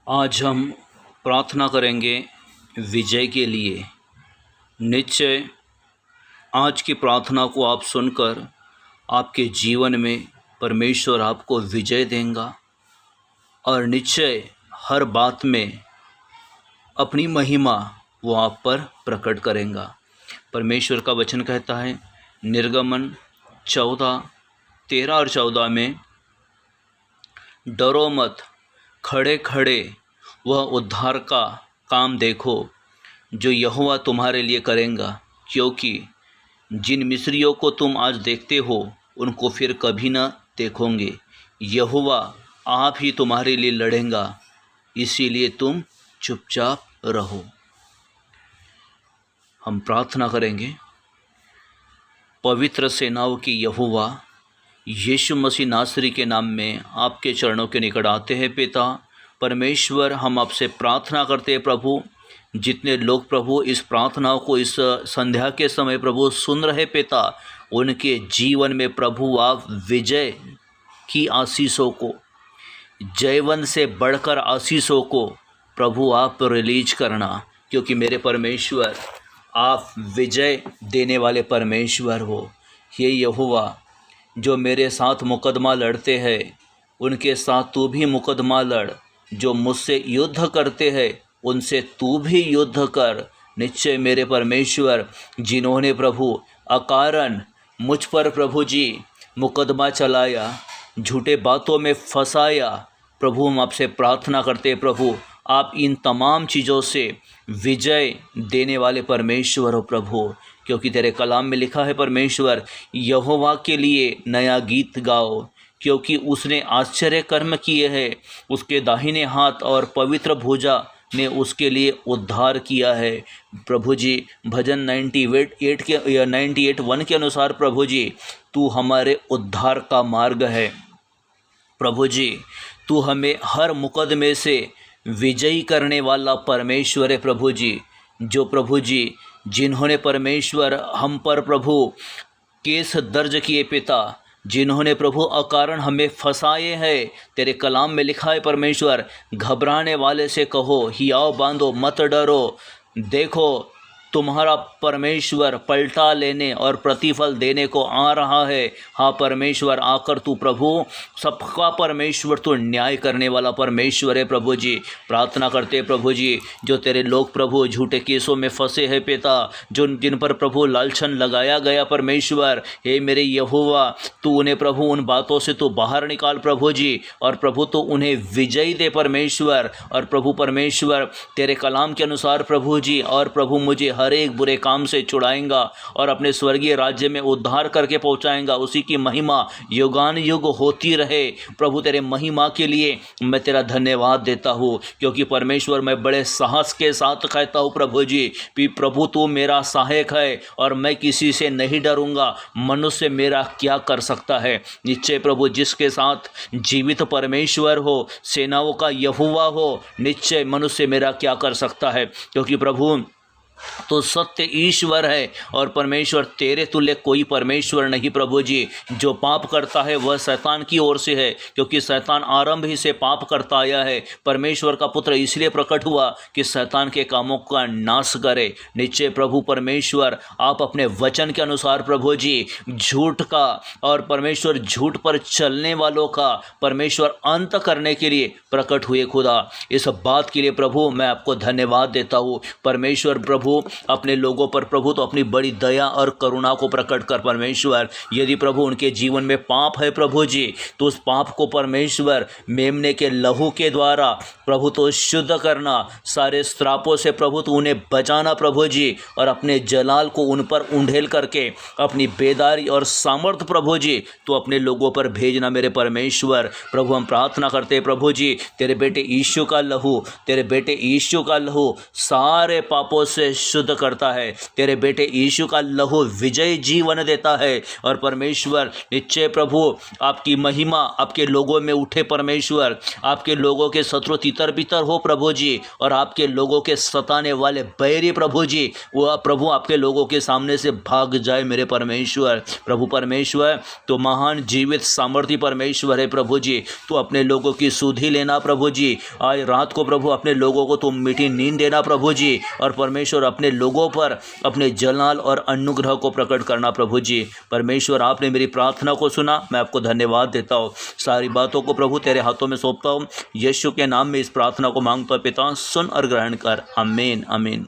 आज हम प्रार्थना करेंगे विजय के लिए। निश्चय आज की प्रार्थना को आप सुनकर आपके जीवन में परमेश्वर आपको विजय देगा और निश्चय हर बात में अपनी महिमा वो आप पर प्रकट करेगा। परमेश्वर का वचन कहता है निर्गमन 14:13 और 14 में, डरो मत, खड़े खड़े वह उद्धार का काम देखो जो यहोवा तुम्हारे लिए करेगा, क्योंकि जिन मिस्रियों को तुम आज देखते हो उनको फिर कभी न देखोगे। यहोवा आप ही तुम्हारे लिए लड़ेगा, इसीलिए तुम चुपचाप रहो। हम प्रार्थना करेंगे। पवित्र सेनाओं की यहोवा, यीशु मसीह नासरी के नाम में आपके चरणों के निकट आते हैं। पिता परमेश्वर, हम आपसे प्रार्थना करते हैं प्रभु, जितने लोग प्रभु इस प्रार्थना को इस संध्या के समय प्रभु सुन रहे पिता, उनके जीवन में प्रभु आप विजय की आशीषों को, जयवंत से बढ़कर आशीषों को प्रभु आप रिलीज करना, क्योंकि मेरे परमेश्वर आप विजय देने वाले परमेश्वर हो। ये यहोवा, जो मेरे साथ मुकदमा लड़ते हैं उनके साथ तू भी मुकदमा लड़, जो मुझसे युद्ध करते हैं उनसे तू भी युद्ध कर। निश्चय मेरे परमेश्वर, जिन्होंने प्रभु अकारण मुझ पर प्रभु जी मुकदमा चलाया, झूठे बातों में फंसाया, प्रभु हम आपसे प्रार्थना करते हैं प्रभु, आप इन तमाम चीज़ों से विजय देने वाले परमेश्वर हो प्रभु, क्योंकि तेरे कलाम में लिखा है परमेश्वर, यहोवा के लिए नया गीत गाओ, क्योंकि उसने आश्चर्य कर्म किए हैं, उसके दाहिने हाथ और पवित्र भुजा ने उसके लिए उद्धार किया है। प्रभु जी भजन 98:1 के अनुसार प्रभु जी तू हमारे उद्धार का मार्ग है। प्रभु जी तू हमें हर मुकदमे से विजयी करने वाला परमेश्वर है प्रभु जी, जो प्रभु जी जिन्होंने परमेश्वर हम पर प्रभु केस दर्ज किए पिता, जिन्होंने प्रभु अकारण हमें फंसाए हैं, तेरे कलाम में लिखा है परमेश्वर, घबराने वाले से कहो हियाव बांधो मत डरो, देखो तुम्हारा परमेश्वर पलटा लेने और प्रतिफल देने को आ रहा है। हाँ परमेश्वर, आकर तू प्रभु सबका परमेश्वर, तू न्याय करने वाला परमेश्वर है प्रभु जी। प्रार्थना करते प्रभु जी, जो तेरे लोग प्रभु झूठे केसों में फंसे हैं पिता, जिन पर प्रभु लालछन लगाया गया परमेश्वर, हे मेरे यहोवा, तू उन्हें प्रभु उन बातों से तू बाहर निकाल प्रभु जी, और प्रभु तो उन्हें विजयी दे परमेश्वर। और प्रभु परमेश्वर तेरे कलाम के अनुसार प्रभु जी, और प्रभु मुझे हर एक बुरे काम से छुड़ाएगा और अपने स्वर्गीय राज्य में उद्धार करके पहुंचाएगा। उसी की महिमा युगान युग होती रहे। प्रभु तेरे महिमा के लिए मैं तेरा धन्यवाद देता हूँ, क्योंकि परमेश्वर मैं बड़े साहस के साथ कहता हूँ प्रभु जी, कि प्रभु तू मेरा सहायक है और मैं किसी से नहीं डरूंगा। मनुष्य मेरा क्या कर सकता है? निश्चय प्रभु जिसके साथ जीवित परमेश्वर हो, सेनाओं का यहोवा हो, निश्चय मनुष्य मेरा क्या कर सकता है? क्योंकि प्रभु तो सत्य ईश्वर है और परमेश्वर तेरे तुल्य कोई परमेश्वर नहीं प्रभु जी। जो पाप करता है वह शैतान की ओर से है, क्योंकि शैतान आरंभ ही से पाप करता आया है। परमेश्वर का पुत्र इसलिए प्रकट हुआ कि शैतान के कामों का नाश करे। निश्चय प्रभु परमेश्वर आप अपने वचन के अनुसार प्रभु जी झूठ का और परमेश्वर झूठ पर चलने वालों का परमेश्वर अंत करने के लिए प्रकट हुए खुदा। इस बात के लिए प्रभु मैं आपको धन्यवाद देता हूँ परमेश्वर। प्रभु अपने लोगों पर प्रभु तो अपनी बड़ी दया और करुणा को प्रकट कर परमेश्वर। यदि प्रभु उनके जीवन में पाप है प्रभु जी, तो उस पाप को परमेश्वर मेमने के लहू के द्वारा प्रभु तो शुद्ध करना, सारे श्रापों से प्रभु तो उन्हें बचाना प्रभु जी, और अपने जलाल को उन पर उंडेल करके अपनी बेदारी और सामर्थ प्रभु जी तो अपने लोगों पर भेजना मेरे परमेश्वर। प्रभु हम प्रार्थना करते हैं प्रभु जी, तेरे बेटे यीशु का लहू, तेरे बेटे यीशु का लहू सारे पापों से शुद्ध करता है। तेरे बेटे यीशु का लहू विजय जीवन देता है। और परमेश्वर निश्चय प्रभु आपकी महिमा आपके लोगों में उठे परमेश्वर, आपके लोगों के शत्रु तितर बितर हो प्रभु जी, और आपके लोगों के सताने वाले बैरी प्रभु जी वो प्रभु आपके लोगों के सामने से भाग जाए मेरे परमेश्वर। प्रभु परमेश्वर तो महान जीवित सामर्थी परमेश्वर है प्रभु जी, तो अपने लोगों की सुधि लेना प्रभु जी। आज रात को प्रभु अपने लोगों को तुम मीठी नींद देना प्रभु जी, और परमेश्वर अपने लोगों पर अपने जलाल और अनुग्रह को प्रकट करना प्रभु जी। परमेश्वर आपने मेरी प्रार्थना को सुना, मैं आपको धन्यवाद देता हूँ। सारी बातों को प्रभु तेरे हाथों में सौंपता हूँ। यीशु के नाम में इस प्रार्थना को मांगता पिता, सुन और ग्रहण कर। आमीन आमीन।